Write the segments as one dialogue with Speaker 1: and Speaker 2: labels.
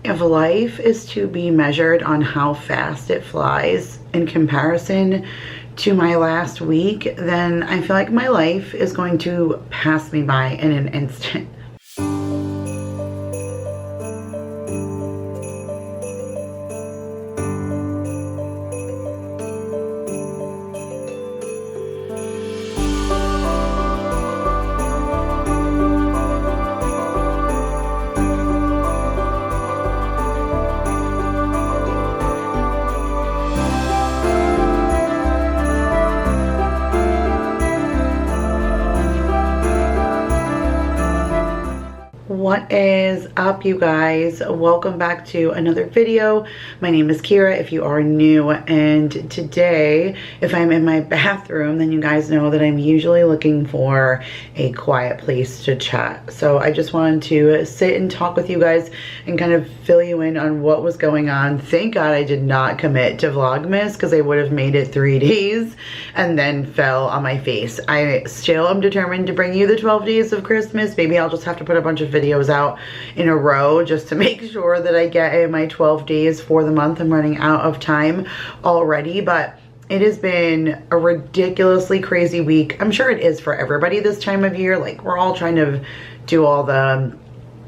Speaker 1: If life is to be measured on how fast it flies in comparison to my last week, then I feel like my life is going to pass me by in an instant. What is up, you guys? Welcome back to another video. My name is Kira if you are new, and today if I'm in my bathroom, then you guys know that I'm usually looking for a quiet place to chat. So I just wanted to sit and talk with you guys and kind of fill you in on what was going on. Thank God I did not commit to Vlogmas, because I would have made it 3 days and then fell on my face. I still am determined to bring you the 12 days of Christmas. Maybe I'll just have to put a bunch of videos out in a row just to make sure that I get in my 12 days for the month. I'm running out of time already, but it has been a ridiculously crazy week. I'm sure it is for everybody this time of year. Like, we're all trying to do all the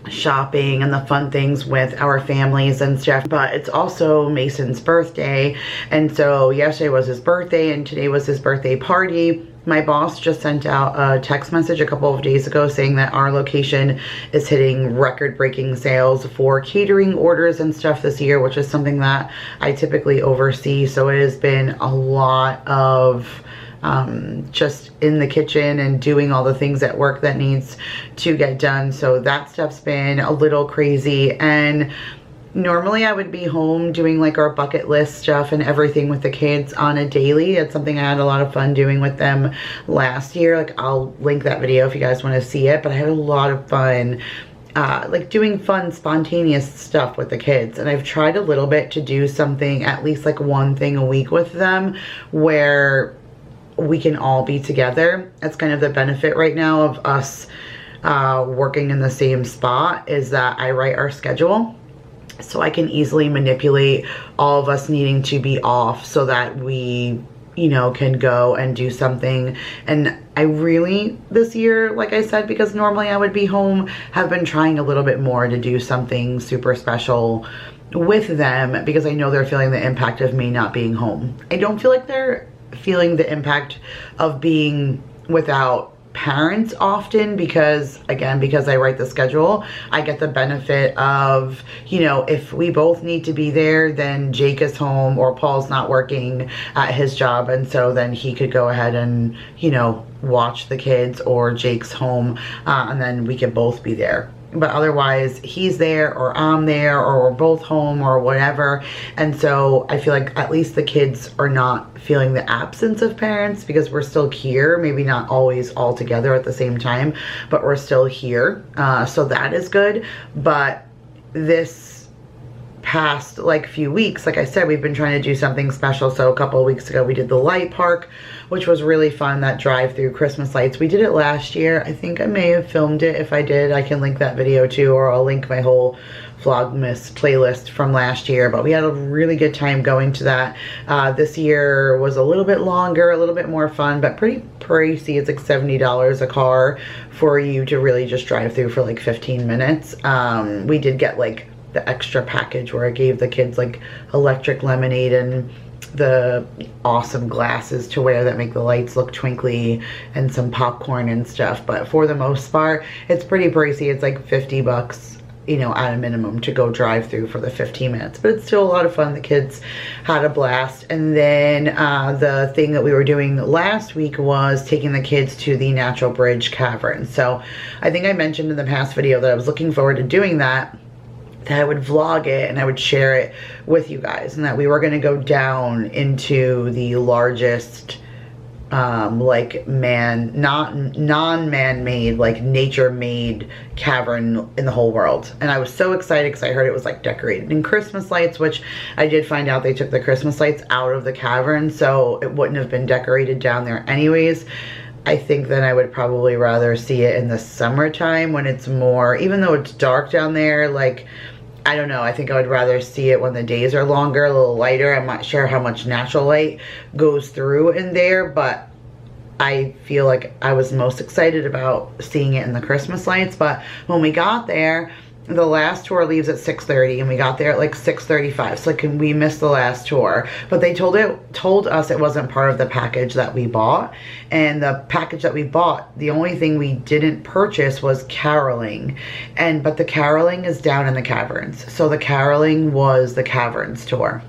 Speaker 1: shopping and the fun things with our families and stuff, but it's also Mason's birthday, and so yesterday was his birthday and today was his birthday party. My boss just sent out a text message a couple of days ago saying that our location is hitting record-breaking sales for catering orders and stuff this year, which is something that I typically oversee. So it has been a lot of just in the kitchen and doing all the things at work that needs to get done. So that stuff's been a little crazy, and normally I would be home doing like our bucket list stuff and everything with the kids on a daily. It's something I had a lot of fun doing with them last year. Like, I'll link that video if you guys want to see it, but I had a lot of fun like doing fun spontaneous stuff with the kids. And I've tried a little bit to do something, at least like one thing a week with them where we can all be together. That's kind of the benefit right now of us working in the same spot, is that I write our schedule. So I can easily manipulate all of us needing to be off so that we, you know, can go and do something. And I really, this year, like I said, because normally I would be home, have been trying a little bit more to do something super special with them, because I know they're feeling the impact of me not being home. I don't feel like they're feeling the impact of being without parents often, because again, because I write the schedule, I get the benefit of, you know, if we both need to be there, then Jake is home or Paul's not working at his job, and so then he could go ahead and, you know, watch the kids, or Jake's home, and then we could both be there. But otherwise, he's there or I'm there or we're both home or whatever. And so I feel like at least the kids are not feeling the absence of parents, because we're still here. Maybe not always all together at the same time, but we're still here. So that is good. But this past like few weeks, like I said, we've been trying to do something special. So a couple of weeks ago we did the light park, which was really fun. That drive-through Christmas lights, we did it last year. I think I may have filmed it. If I did, I can link that video too, or I'll link my whole Vlogmas playlist from last year. But we had a really good time going to that. This year was a little bit longer, a little bit more fun, but pretty pricey. It's like $70 a car for you to really just drive through for like 15 minutes. We did get like the extra package where I gave the kids like electric lemonade and the awesome glasses to wear that make the lights look twinkly, and some popcorn and stuff. But for the most part, it's pretty pricey. It's like 50 bucks, you know, at a minimum to go drive through for the 15 minutes. But it's still a lot of fun. The kids had a blast. And then the thing that we were doing last week was taking the kids to the Natural Bridge Caverns. So I think I mentioned in the past video that I was looking forward to doing that I would vlog it and I would share it with you guys, and that we were going to go down into the largest like non-man-made, like nature-made cavern in the whole world. And I was so excited because I heard it was like decorated in Christmas lights, which I did find out they took the Christmas lights out of the cavern, so it wouldn't have been decorated down there anyways. I think that I would probably rather see it in the summertime when it's more, even though it's dark down there, like I don't know. I think I would rather see it when the days are longer, a little lighter. I'm not sure how much natural light goes through in there, but I feel like I was most excited about seeing it in the Christmas lights. But when we got there, the last tour leaves at 6:30 and we got there at like 6:35, so like we missed the last tour. But they told us it wasn't part of the package that we bought. And the package that we bought, the only thing we didn't purchase was caroling. But the caroling is down in the caverns. So the caroling was the caverns tour.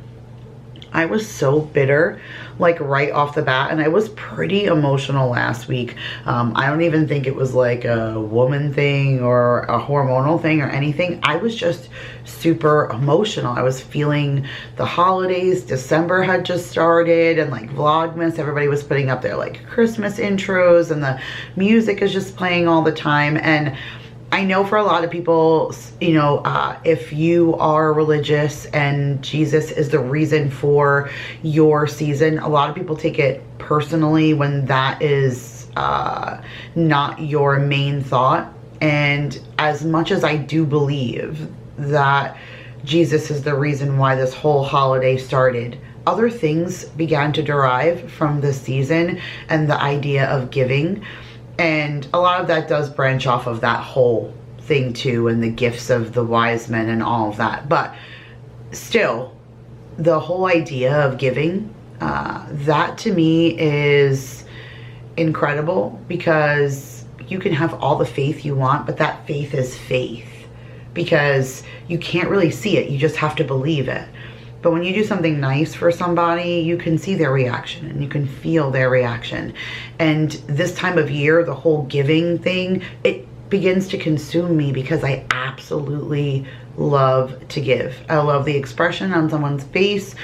Speaker 1: I was so bitter, like right off the bat, and I was pretty emotional last week. I don't even think it was like a woman thing or a hormonal thing or anything. I was just super emotional. I was feeling the holidays. December had just started, and like Vlogmas, everybody was putting up their like Christmas intros, and the music is just playing all the time. And I know for a lot of people, you know, if you are religious and Jesus is the reason for your season, a lot of people take it personally when that is not your main thought. And as much as I do believe that Jesus is the reason why this whole holiday started, other things began to derive from this season and the idea of giving. And a lot of that does branch off of that whole thing too, and the gifts of the wise men and all of that. But still, the whole idea of giving, that to me is incredible, because you can have all the faith you want, but that faith is faith because you can't really see it. You just have to believe it. But when you do something nice for somebody, you can see their reaction and you can feel their reaction. And this time of year, the whole giving thing, it begins to consume me because I absolutely love to give. I love the expression on someone's face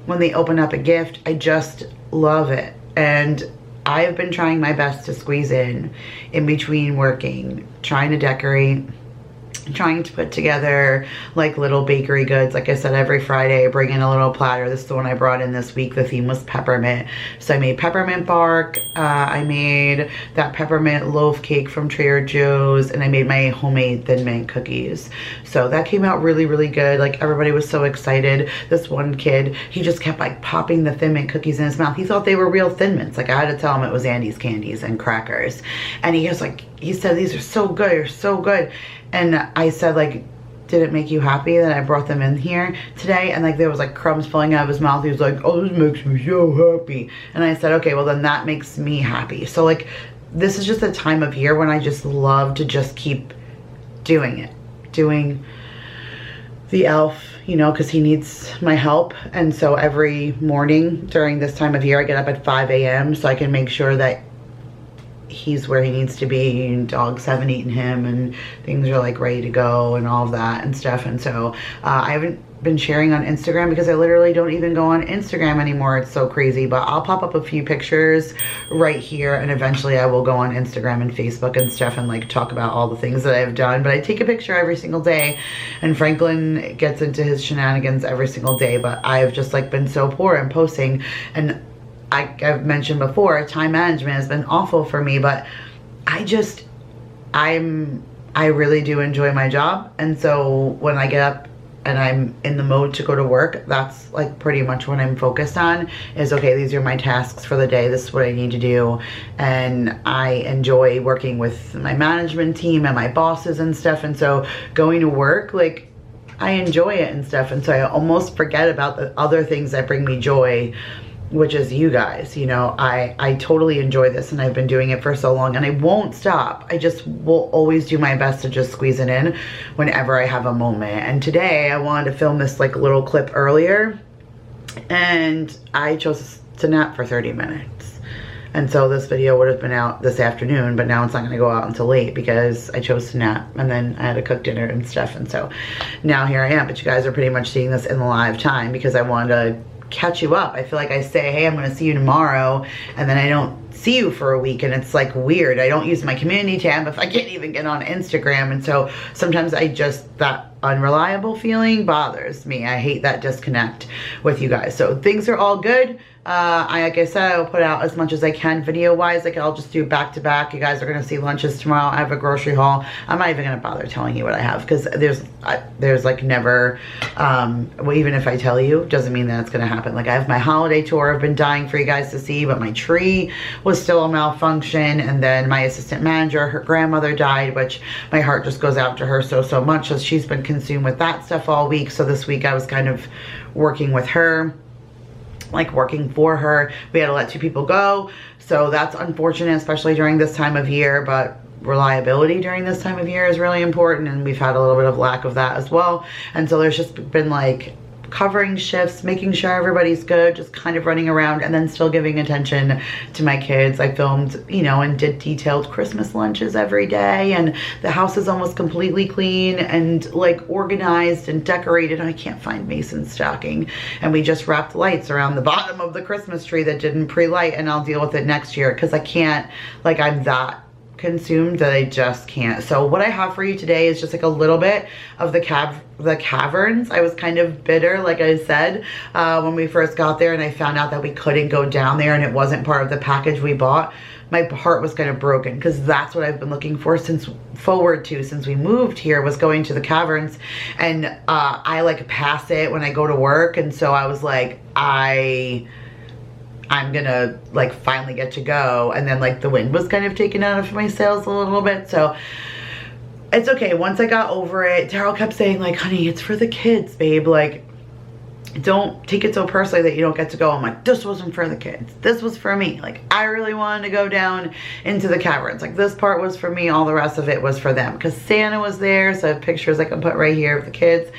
Speaker 1: when they open up a gift. I just love it. And I've been trying my best to squeeze in between working, trying to decorate, trying to put together like little bakery goods. Like I said, every Friday I bring in a little platter. This is the one I brought in this week. The theme was peppermint. So I made peppermint bark. I made that peppermint loaf cake from Trader Joe's, and I made my homemade Thin Mint cookies. So that came out really, really good. Like everybody was so excited. This one kid, he just kept like popping the Thin Mint cookies in his mouth. He thought they were real Thin Mints. Like I had to tell him it was Andy's candies and crackers. And he was like, he said, these are so good, they're so good. And I said, like, did it make you happy that I brought them in here today? And like there was like crumbs falling out of his mouth. He was like, oh, this makes me so happy. And I said, okay, well then that makes me happy. So like this is just a time of year when I just love to just keep doing it. Doing the elf, you know, because he needs my help. And so every morning during this time of year, I get up at 5 a.m. so I can make sure that he's where he needs to be, and dogs haven't eaten him, and things are like ready to go and all of that and stuff. And so I haven't been sharing on Instagram because I literally don't even go on Instagram anymore. It's so crazy. But I'll pop up a few pictures right here, and eventually I will go on Instagram and Facebook and stuff and like talk about all the things that I've done. But I take a picture every single day, and Franklin gets into his shenanigans every single day. But I've just like been so poor in posting, and I've mentioned before, time management has been awful for me, but I really do enjoy my job. And so when I get up and I'm in the mode to go to work, that's like pretty much what I'm focused on is, okay, these are my tasks for the day. This is what I need to do. And I enjoy working with my management team and my bosses and stuff. And so going to work, like I enjoy it and stuff. And so I almost forget about the other things that bring me joy, which is you guys. You know, I totally enjoy this, and I've been doing it for so long, and I won't stop. I just will always do my best to just squeeze it in whenever I have a moment. And today I wanted to film this like little clip earlier, and I chose to nap for 30 minutes. And so this video would have been out this afternoon, but now it's not going to go out until late because I chose to nap, and then I had to cook dinner and stuff. And so now here I am, but you guys are pretty much seeing this in the live time because I wanted to catch you up. I feel like I say, hey, I'm going to see you tomorrow, and then I don't see you for a week, and it's like weird. I don't use my community tab if I can't even get on Instagram. And so sometimes that unreliable feeling bothers me. I hate that disconnect with you guys. So things are all good. like I said, I'll put out as much as I can video wise. Like I'll just do back to back. You guys are gonna see lunches tomorrow. I have a grocery haul. I'm not even gonna bother telling you what I have because there's like never, well, even if I tell you, doesn't mean that it's gonna happen. Like I have my holiday tour I've been dying for you guys to see, but my tree was still a malfunction. And then my assistant manager, her grandmother died, which my heart just goes out to her so much. So she's been consumed with that stuff all week. So this week I was kind of working with her, like working for her. We had to let 2 people go, so that's unfortunate, especially during this time of year, but reliability during this time of year is really important, and we've had a little bit of lack of that as well. And so there's just been like covering shifts, making sure everybody's good, just kind of running around, and then still giving attention to my kids. I filmed, you know, and did detailed Christmas lunches every day, and the house is almost completely clean and like organized and decorated. I can't find Mason's stocking, and we just wrapped lights around the bottom of the Christmas tree that didn't pre-light, and I'll deal with it next year because I can't, like I'm that consumed that I just can't. So what I have for you today is just like a little bit of the caverns. I was kind of bitter, like I said, when we first got there and I found out that we couldn't go down there and it wasn't part of the package we bought. My heart was kind of broken because that's what I've been looking for since we moved here, was going to the caverns. And I like pass it when I go to work, and so I was like, I'm gonna like finally get to go. And then like the wind was kind of taken out of my sails a little bit, so it's okay. Once I got over it, Daryl kept saying like, honey, it's for the kids, babe, like don't take it so personally that you don't get to go. I'm like, this wasn't for the kids, this was for me. Like I really wanted to go down into the caverns. Like this part was for me, all the rest of it was for them, because Santa was there. So I have pictures I can put right here of the kids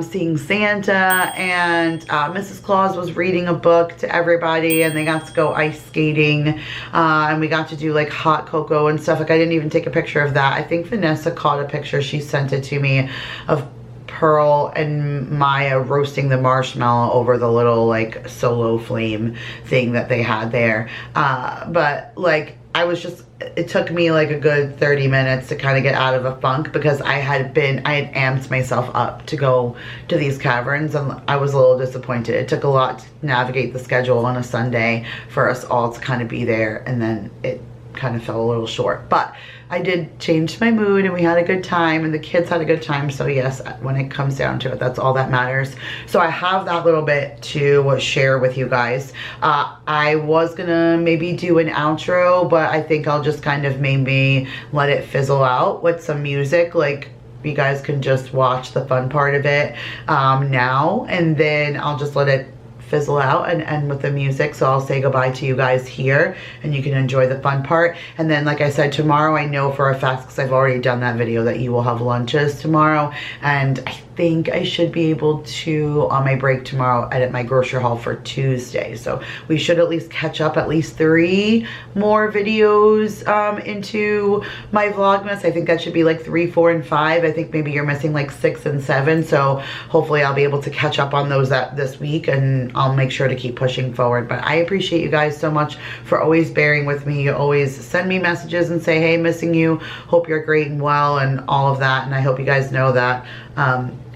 Speaker 1: seeing Santa, and Mrs. Claus was reading a book to everybody, and they got to go ice skating, and we got to do like hot cocoa and stuff. Like I didn't even take a picture of that. I think Vanessa caught a picture, she sent it to me, of Pearl and Maya roasting the marshmallow over the little like solo flame thing that they had there. But like I was just, it took me like a good 30 minutes to kind of get out of a funk, because I had amped myself up to go to these caverns, and I was a little disappointed. It took a lot to navigate the schedule on a Sunday for us all to kind of be there, and then it kind of fell a little short. But I did change my mood, and we had a good time, and the kids had a good time. So yes, when it comes down to it, that's all that matters. So I have that little bit to share with you guys. I was gonna maybe do an outro, but I think I'll just kind of maybe let it fizzle out with some music. Like you guys can just watch the fun part of it now, and then I'll just let it fizzle out and end with the music. So I'll say goodbye to you guys here, and you can enjoy the fun part. And then like I said, tomorrow I know for a fact, because I've already done that video, that you will have lunches tomorrow, and I think I should be able to, on my break tomorrow, edit my grocery haul for Tuesday. So we should at least catch up at least 3 more videos into my Vlogmas. I think that should be like 3, 4, and 5. I think maybe you're missing like 6 and 7. So hopefully I'll be able to catch up on those this week, and I'll make sure to keep pushing forward. But I appreciate you guys so much for always bearing with me. You always send me messages and say, hey, missing you, hope you're great and well, and all of that. And I hope you guys know that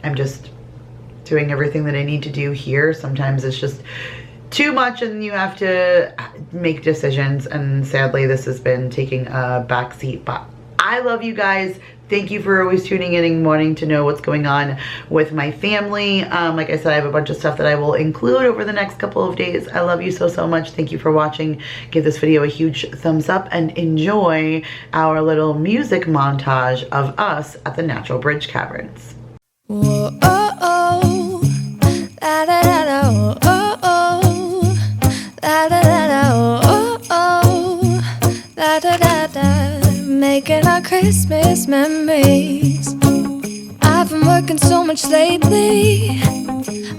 Speaker 1: I'm just doing everything that I need to do here. Sometimes it's just too much and you have to make decisions, and sadly this has been taking a back seat. But I love you guys. Thank you for always tuning in and wanting to know what's going on with my family. Like I said, I have a bunch of stuff that I will include over the next couple of days. I love you so much. Thank you for watching. Give this video a huge thumbs up and enjoy our little music montage of us at the Natural Bridge Caverns.
Speaker 2: Whoa, oh, oh, da da da da, oh, oh, da da da da, oh, oh, da da da da, making our Christmas memories. I've been working so much lately,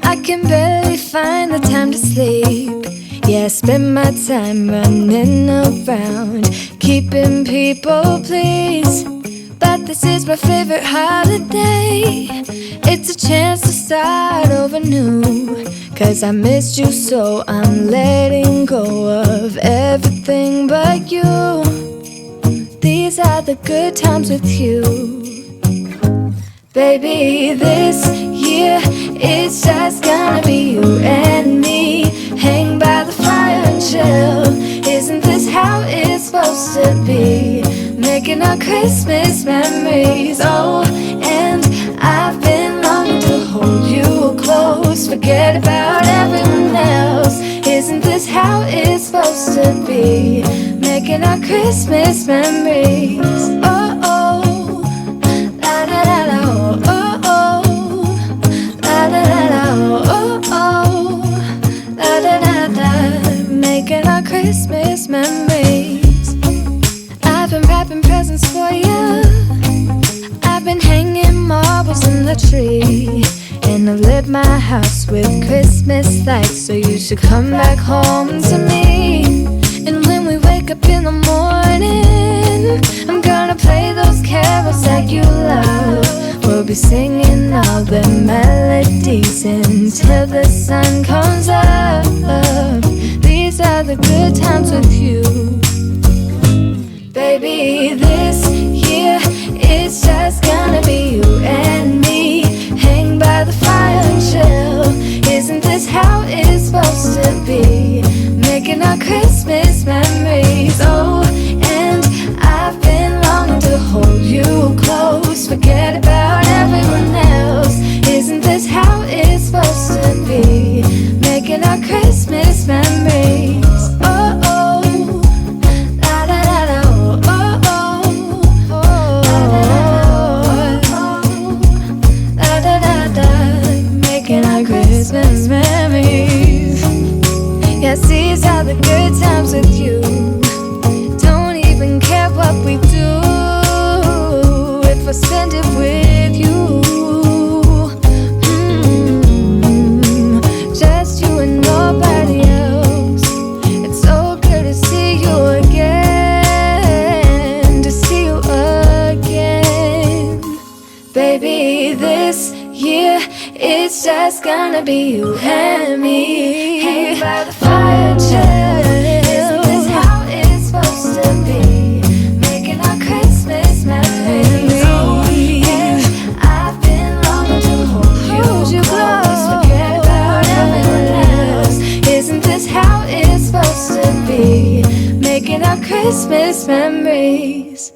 Speaker 2: I can barely find the time to sleep. Yeah, I spend my time running around, keeping people pleased. But this is my favorite holiday. It's a chance to start over new. 'Cause I missed you, so I'm letting go of everything but you. These are the good times with you. Baby, this year it's just gonna be you and me. Hang by the fire. Christmas memories. Oh, and I've been longing to hold you close, forget about everyone else. Isn't this how it's supposed to be? Making our Christmas memories. Oh, oh, la da da da, oh, oh, la da da da, oh, oh, la da da da. Making our Christmas memories. I've been wrapping presents for you. I've been hanging marbles in the tree, and I've lit my house with Christmas lights, so you should come back home to me. And when we wake up in the morning, I'm gonna play those carols that you love. We'll be singing all the melodies until the sun comes up. These are the good times with you. Baby, this year it's just gonna be you and me. Hang by the fire and chill. Isn't this how it's supposed to be? Making our Christmas memories. Oh, and I've been longing to hold you close, forget about everyone else. Isn't this how it's supposed to be? Making our Christmas memories. Oh, oh, la da da da, oh, oh, oh, la da da da. Making our Christmas memories. Yes, these are the good times with you. Don't even care what we do if I spend it with you. Just you and nobody else. It's so good to see you again, to see you again. Baby, this year it's just gonna be you and me. Hang by the fire, chill. Isn't this how it's supposed to be? Making our Christmas memories. Oh, and I've been longing to hold you close, forget about everyone else. Isn't this how it's supposed to be? Making our Christmas memories.